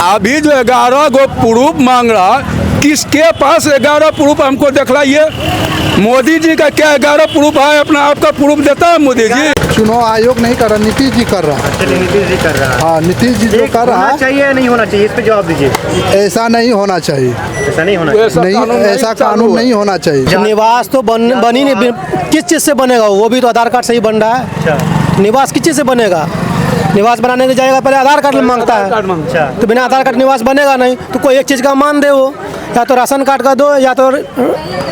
अभी जो 11 गो प्रूफ मांग रहा, किसके पास 11 प्रूफ हमको दिखलाइए। मोदी जी का क्या 11 प्रूफ है? अपना आपका प्रूफ देता है मोदी जी? चुनाव आयोग नहीं कर रहा, नीतीश जी कर रहा है। चलिए नीतीश जी कर रहा है। हाँ, नीतीश जी जो कर रहा होना है। चाहिए या नहीं होना चाहिए, इस पे जवाब दीजिए। ऐसा नहीं होना चाहिए, ऐसा नहीं होना चाहिए। नहीं, ऐसा कानून नहीं होना चाहिए। निवास तो बन ही नहीं, किस चीज़ से बनेगा? वो भी तो आधार कार्ड से ही बन रहा है। अच्छा, निवास किस चीज़ से बनेगा? निवास बनाने के जाएगा पहले आधार कार्ड मांगता है, अच्छा, तो बिना आधार कार्ड निवास बनेगा नहीं। तो कोई एक चीज़ का मान दे, वो या तो राशन कार्ड का दो या तो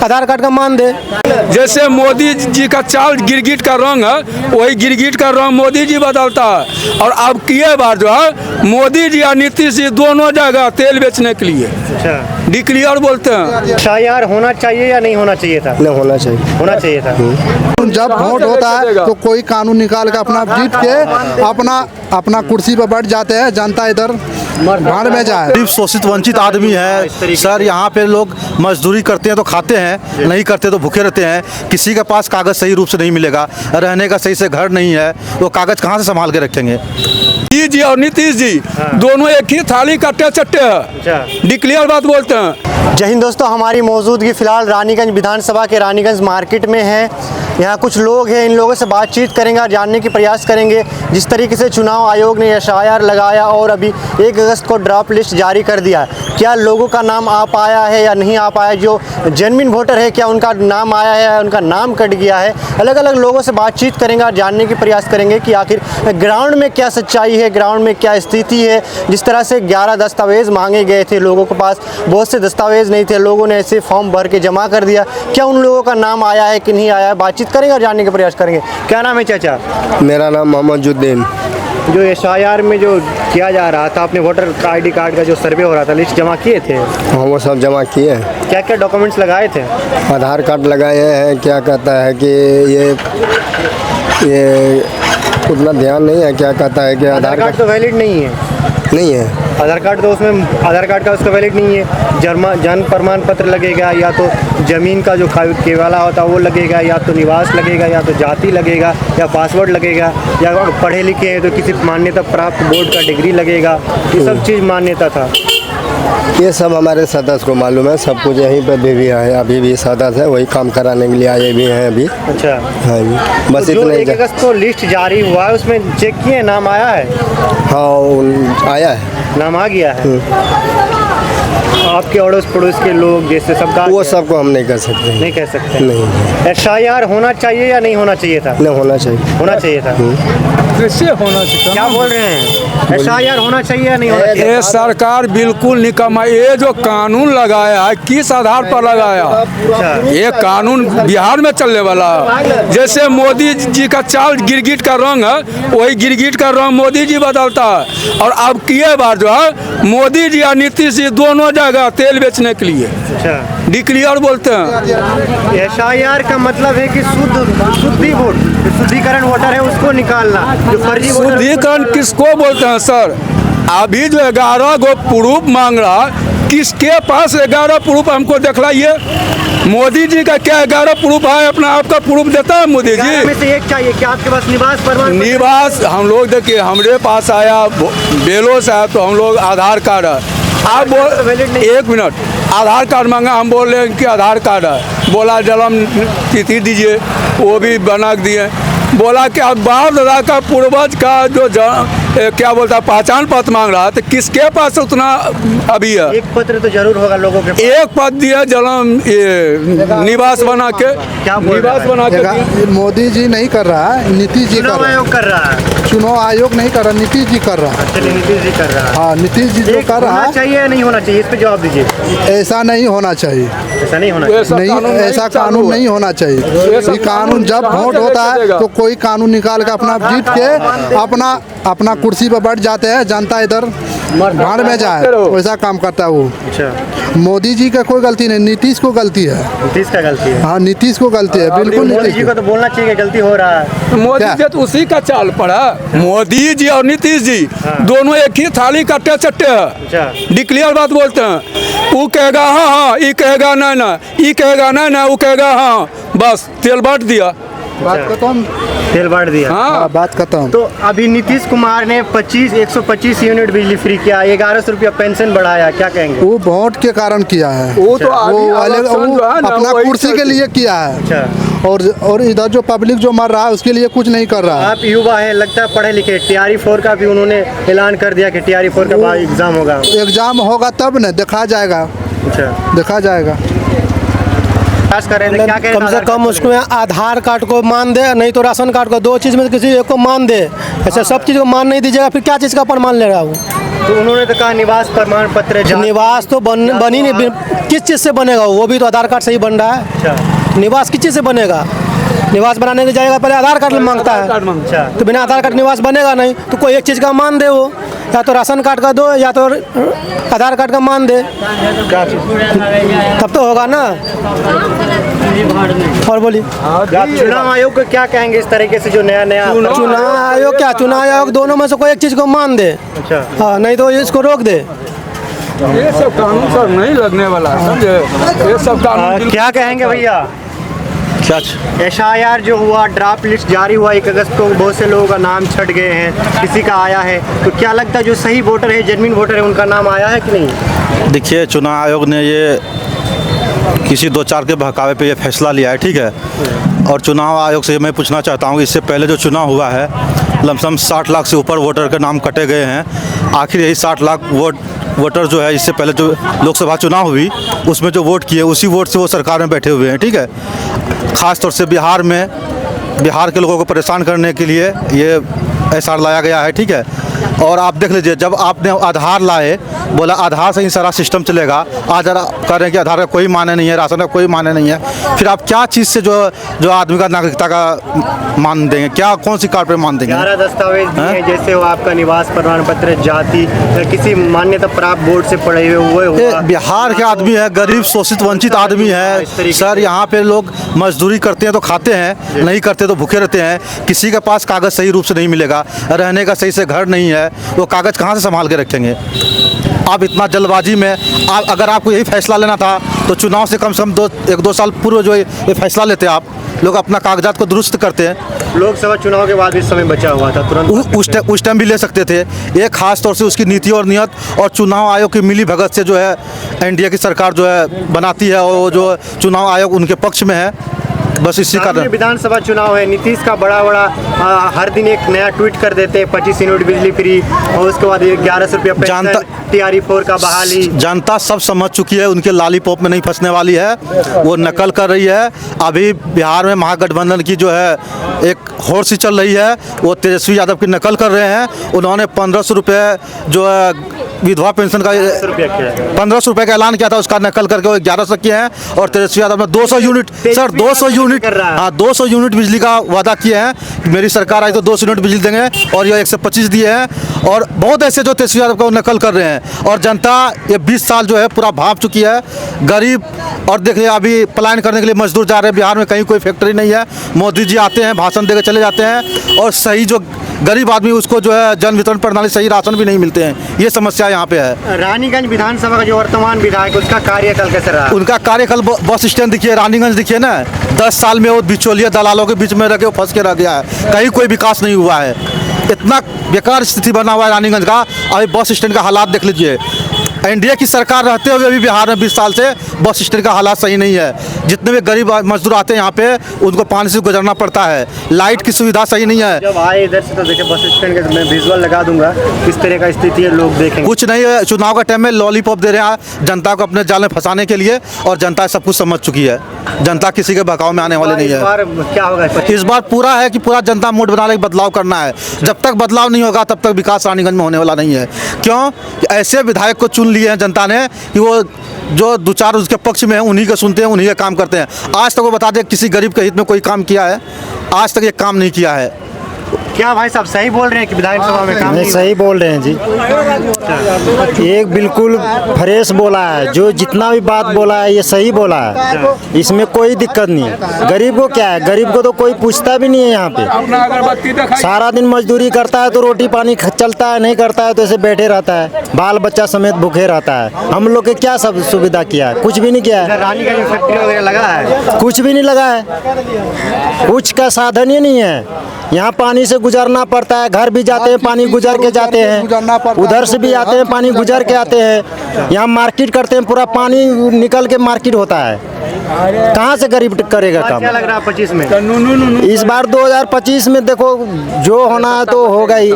आधार कार्ड का मान दे। जैसे मोदी जी का चाल गिरगिट का रंग है, वही गिरगिट का रंग मोदी जी बदलता है। और अब किए बार जो है मोदी जी और नीतीश जी दोनों जगह तेल बेचने के लिए अच्छा। डिक्लेयर बोलते हैं। एफआईआर होना चाहिए या नहीं होना चाहिए था? नहीं होना चाहिए। होना चाहिए था। जब वोट होता है तो कोई कानून निकाल के अपना जीत के अपना कुर्सी पर बैठ जाते हैं, जनता इधर भाड़ में जाए। गरीब शोषित वंचित आदमी है सर। यहाँ पे लोग मजदूरी करते हैं तो खाते हैं, नहीं करते तो भूखे रहते हैं। किसी के पास कागज़ सही रूप से नहीं मिलेगा, रहने का सही से घर नहीं है, वो कागज़ कहाँ से संभाल के रखेंगे? जी और नीतीश जी दोनों एक ही थाली कट्टे चट्टे हैं, डिक्लेयर बात बोलते हैं। जय हिंद दोस्तों, हमारी मौजूदगी फिलहाल रानीगंज विधानसभा के रानीगंज मार्केट में है। यहाँ कुछ लोग हैं, इन लोगों से बातचीत करेंगे और जानने की प्रयास करेंगे जिस तरीके से चुनाव आयोग ने एफआईआर लगाया और अभी 1 अगस्त को ड्रॉप लिस्ट जारी कर दिया। क्या लोगों का नाम आ पाया है या नहीं आ पाया? जो जेन्युइन वोटर है क्या उनका नाम आया है या उनका नाम कट गया है? अलग अलग लोगों से बातचीत करेंगे और जानने की प्रयास करेंगे कि आखिर ग्राउंड में क्या सच्चाई है, ग्राउंड में क्या स्थिति है। जिस तरह से 11 दस्तावेज़ मांगे गए थे, लोगों के पास बहुत से दस्तावेज़ नहीं थे, लोगों ने ऐसे फॉर्म भर के जमा कर दिया। क्या उन लोगों का नाम आया है कि नहीं आया है? बातचीत करेंगे और जानने का प्रयास करेंगे। क्या नाम है चाचा? मेरा नाम मोहम्मद जुद्दीन। जो एफआईआर में जो किया जा रहा था, अपने वोटर आईडी कार्ड का जो सर्वे हो रहा था, लिस्ट जमा किए थे? हाँ, वो सब जमा किए हैं। क्या क्या डॉक्यूमेंट्स लगाए थे? आधार कार्ड लगाए हैं। क्या कहता है कि ये उतना ध्यान नहीं है। क्या कहता है कि आधार कार्ड तो वैलिड नहीं है। नहीं है आधार कार्ड तो उसमें आधार कार्ड का उसका वैलिड नहीं है। जन्म प्रमाण पत्र लगेगा, या तो ज़मीन का जो केवाला होता है वो लगेगा, या तो निवास लगेगा, या तो जाति लगेगा, या पासवर्ड लगेगा, या पढ़े लिखे हैं तो किसी मान्यता प्राप्त बोर्ड का डिग्री लगेगा। ये सब चीज़ मान्यता था। ये सब हमारे सदस्य को मालूम है। सब कुछ यहीं पर भी है। अभी भी सदस्य है, वही काम कराने के लिए आए भी हैं अभी। अच्छा, हाँ जी, बस तो जो इतना 1 अगस्त को लिस्ट जारी हुआ है उसमें चेक किए, नाम आया है? हाँ, आया है, नाम आ गया है। आपके अड़ोस पड़ोस के लोग जैसे सब वो सबको हम नहीं कर सकते। नहीं कह सकते। नहीं। एफआईआर होना चाहिए या नहीं होना चाहिए था? नहीं होना चाहिए। होना चाहिए था। कैसे होना चाहिए? क्या बोल रहे हैं? एफआईआर होना चाहिए या नहीं होना चाहिए? ये सरकार बिल्कुल निकम्मा। ये जो कानून लगाया है किस आधार पर लगाया? ये कानून बिहार में चलने वाला है। जैसे मोदी जी का चाल गिरगिट का रंग है, वही गिरगिट का रंग मोदी जी बदलता है। और अब किए बार जो है मोदी जी और नीतीश जी दोनों जगह तेल बेचने के लिए डिक्लेयर बोलते हैं। एफआईआर का मतलब है कि शुद्धि वोट, जो शुद्धिकरण वोटर है उसको निकालना, जो फर्जी वोटर। शुद्धिकरण किसको बोलते हैं सर? अभी जो 11 गो प्रूफ मांग रहा, किसके पास 11 प्रूफ हमको दिखलाइए। मोदी जी का क्या 11 प्रूफ है? अपना आपका प्रूफ देता है मोदी जी? में से एक चाहिए। क्या आपके पास निवास प्रमाण? निवास हम लोग देखिए, हमारे पास आया बेलो से आया तो हम लोग आधार कार्ड है। आप बोल 1 मिनट, आधार कार्ड मांगा, हम बोल रहे हैं कि आधार कार्ड है। बोला जन्म तिथि दीजिए, वो भी बना दिए। बोला कि अब बाप दादा का पूर्वज का जो क्या बोलता है पहचान पत्र मांग रहा है, तो किसके पास उतना अभी है? एक पत्र तो जरूर होगा लोगों के पास। एक पद दिया जन्म निवास बना के, निवास बना के। मोदी जी नहीं कर रहा है, नीतीश जी कर चुनाव रहा है। आयोग कर रहा है। चुनाव आयोग नहीं कर रहा, नीतीश जी कर रहा है। चलिए नीतीश जी कर रहा है। हाँ, नीतीश जी जो कर रहा होना है। चाहिए या नहीं होना चाहिए, इस पे जवाब दीजिए। ऐसा नहीं होना चाहिए, ऐसा नहीं होना नहीं, ऐसा कानून नहीं होना चाहिए। ये कानून जब वोट होता है तो कोई कानून निकाल के अपना जीत के अपना कुर्सी पर बैठ जाते हैं, जनता इधर भाड़ में जाए। वैसा काम करता है वो। अच्छा, मोदी जी का कोई गलती नहीं, नीतीश को गलती है। नीतीश का गलती है। हाँ, नीतीश को गलती है, बिल्कुल मोदी नीतीश जी को तो बोलना चाहिए कि गलती हो रहा है। मोदी जी तो उसी का चाल पड़ा। मोदी जी और नीतीश जी दोनों एक ही थाली कट्टे चट्टे हैं, डिक्लेयर बात बोलते हैं। वो कहेगा हाँ हाँ, ये कहेगा ना ना, ये कहेगा ना ना, वो कहेगा हाँ, बस तेल बांट दिया। बात खत्म। तेल बांट दिया। हाँ बात खत्म। तो अभी नीतीश कुमार ने 125 यूनिट बिजली फ्री किया, 1100 रुपया पेंशन बढ़ाया, क्या कहेंगे? वो वोट के कारण किया है। वो तो वो इलेक्शन जो है ना, अपना वही कुर्सी के लिए किया है। अच्छा, और इधर जो पब्लिक जो मर रहा है उसके लिए कुछ नहीं कर रहा है। आप युवा है, लगता है पढ़े लिखे। TRE 4 का भी उन्होंने ऐलान कर दिया कि TRE 4 का बाद एग्जाम होगा। एग्जाम होगा तब न देखा जाएगा, अच्छा, देखा जाएगा। पास कर रहे थे, क्या कह रहे कम से कम उसको आधार कार्ड को मान दे, नहीं तो राशन कार्ड को, दो चीज़ में से किसी एक को मान दे। ऐसे सब चीज़ को मान नहीं दीजिएगा, फिर क्या चीज़ का प्रमाण ले रहा हूँ? तो उन्होंने तो कहा निवास प्रमाण पत्र निवास तो बन ही नहीं, किस चीज़ से बनेगा वो भी तो आधार कार्ड से ही बन रहा है। अच्छा, निवास किस चीज़ से बनेगा? निवास बनाने के जाएगा पहले आधार कार्ड मांगता है, अच्छा, तो बिना आधार कार्ड निवास बनेगा नहीं। तो कोई एक चीज़ का मान दे, वो या तो राशन कार्ड का दो या तो आधार कार्ड का मान दे, तब तो होगा ना। और बोलिए, चुनाव आयोग को क्या कहेंगे इस तरीके से जो नया चुनाव आयोग क्या, चुनाव आयोग दोनों में से कोई एक चीज़ को मान दे, अच्छा, हाँ, नहीं तो इसको रोक दे। ये सब कानून सर नहीं लगने वाला है, समझे? ये सब कानून क्या कहेंगे भैया? क्या SIR जो हुआ, ड्राफ्ट लिस्ट जारी हुआ 1 अगस्त को, बहुत से लोगों का नाम छट गए हैं, किसी का आया है, तो क्या लगता है जो सही वोटर है, जेन्युइन वोटर है, उनका नाम आया है कि नहीं? देखिए, चुनाव आयोग ने ये किसी 2-4 के बहकावे पे ये फैसला लिया है, ठीक है। और चुनाव आयोग से मैं पूछना चाहता हूँ, इससे पहले जो चुनाव हुआ है लमसम 60 लाख से ऊपर वोटर के नाम कटे गए हैं। आखिर यही 60 लाख वोटर जो है, इससे पहले जो लोकसभा चुनाव हुई उसमें जो वोट किए, उसी वोट से वो सरकार में बैठे हुए हैं, ठीक है। ख़ास तौर से बिहार के लोगों को परेशान करने के लिए ये SR लाया गया है, ठीक है। और आप देख लीजिए, जब आपने आधार लाए, बोला आधार से ही सारा सिस्टम चलेगा, आज कह रहे हैं कि आधार का कोई माने नहीं है, राशन का कोई माने नहीं है, फिर आप क्या चीज़ से जो आदमी का नागरिकता का मान देंगे? क्या कौन सी कार्ड पे मान देंगे? 11 दस्तावेज दिए हैं, जैसे हो आपका निवास प्रमाण पत्र, जाति या किसी मान्यता प्राप्त बोर्ड से पढ़े हुए हुआ। बिहार के आदमी है, गरीब शोषित वंचित आदमी है सर। यहाँ पे लोग मजदूरी करते हैं तो खाते हैं, नहीं करते तो भूखे रहते हैं। किसी के पास कागज़ सही रूप से नहीं मिलेगा, रहने का सही से घर नहीं है, वो कागज़ कहाँ से संभाल के रखेंगे? आप इतना जल्दबाजी में, अगर आपको यही फैसला लेना था तो चुनाव से कम 1-2 साल पूर्व जो ये फैसला लेते आप लोग, अपना कागजात को दुरुस्त करते हैं। लोकसभा चुनाव के बाद भी समय बचा हुआ था, तुरंत उस टाइम भी ले सकते थे। ये खास तौर से उसकी नीति और नियत और चुनाव आयोग की मिली भगत से जो है NDA की सरकार जो है बनाती है, और जो चुनाव आयोग उनके पक्ष में है, बस इसी कारण। विधानसभा चुनाव है, नीतीश का बड़ा हर दिन एक नया ट्वीट कर देते हैं, 25 यूनिट बिजली फ्री, और उसके बाद 1100 रुपया पेंशन, TRE 4 का बहाली। जनता सब समझ चुकी है, उनके लालीपॉप में नहीं फंसने वाली है, वो नकल कर रही है। अभी बिहार में महागठबंधन की जो है एक होड़ सी चल रही है, वो तेजस्वी यादव की नकल कर रहे हैं। उन्होंने 1500 रुपये जो है विधवा पेंशन का 1500 रुपये का ऐलान किया था, उसका नकल करके वो 1100 किए हैं। और तेजस्वी यादव ने 200 यूनिट, सर 200 यूनिट, हाँ 200 यूनिट बिजली का वादा किए हैं कि मेरी सरकार आई तो 200 यूनिट बिजली देंगे, और ये 125 दिए हैं। और बहुत ऐसे जो तेजस्वी यादव का नकल कर रहे हैं, और जनता ये 20 साल जो है पूरा भाप चुकी है। गरीब, और देखिए अभी पलायन करने के लिए मजदूर जा रहे हैं, बिहार में कहीं कोई फैक्ट्री नहीं है। मोदी जी आते हैं, भाषण देकर चले जाते हैं, और सही जो गरीब आदमी उसको जो है जन वितरण प्रणाली सही राशन भी नहीं मिलते हैं। ये समस्या यहाँ पे है। रानीगंज विधानसभा का जो वर्तमान विधायक, उसका कार्यकाल कैसे रहा? उनका कार्यकाल, बस स्टैंड दिखिए, रानीगंज दिखिए ना, 10 साल में वो बिचौलिया दलालों के बीच में रह के वो फंस के रह गया है, कहीं कोई विकास नहीं हुआ है। इतना बेकार स्थिति बना हुआ है रानीगंज का। अभी बस स्टैंड का हालात देख लीजिए, NDA की सरकार रहते हुए अभी बिहार में 20 साल से बस स्टैंड का हालात सही नहीं है। जितने भी गरीब मजदूर आते हैं यहाँ पे, उनको पानी से गुजरना पड़ता है, लाइट की सुविधा सही नहीं है। जब आए इधर से तो देखे बस स्टैंड का, मैं विजुअल लगा दूंगा किस तरह का स्थिति है, लोग देखेंगे। कुछ नहीं है, चुनाव का टाइम में लॉलीपॉप दे रहे हैं जनता को अपने जाल में फंसाने के लिए, और जनता सब कुछ समझ चुकी है। जनता किसी के बहकाव में आने वाली नहीं है। इस बार क्या होगा? इस बार पूरा है कि पूरा जनता मूड बनाने के बदलाव करना है। जब तक बदलाव नहीं होगा तब तक विकास रानीगंज में होने वाला नहीं है। क्यों? ऐसे विधायक को चुन लिए हैं जनता ने कि वो जो 2-4 उसके पक्ष में हैं, उन्हीं का सुनते हैं, उन्हीं का काम करते हैं। आज तक वो बता दें किसी गरीब के हित में कोई काम किया है? आज तक ये काम नहीं किया है। क्या भाई साहब सही बोल रहे हैं कि विधानसभा में काम नहीं नहीं सही बोल रहे हैं जी। एक बिल्कुल फ्रेश बोला है, जो जितना भी बात बोला है ये सही बोला है, इसमें कोई दिक्कत नहीं है। गरीब को क्या है, गरीब को तो कोई पूछता भी नहीं है यहाँ पे। सारा दिन मजदूरी करता है तो रोटी पानी चलता है, नहीं करता है तो ऐसे बैठे रहता है, बाल बच्चा समेत भूखे रहता है। हम लोग के क्या सब सुविधा किया है, कुछ भी नहीं किया है। रानीगंज में फैक्ट्री वगैरह लगा है? कुछ भी नहीं लगा है, कुछ का साधन ही नहीं है। यहाँ पानी से गुजरना पड़ता है, घर भी जाते हैं पानी गुजर के जाते हैं, उधर से भी आते हैं पानी गुजर के आते हैं। यहाँ मार्केट करते हैं, पूरा पानी निकल के मार्केट होता है। कहाँ से गरीब करेगा काम? क्या लग रहा है 25 में? इस बार 2025 में देखो जो होना है तो होगा ही।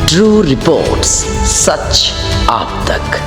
ट्रू रिपोर्ट्स, सच आप तक।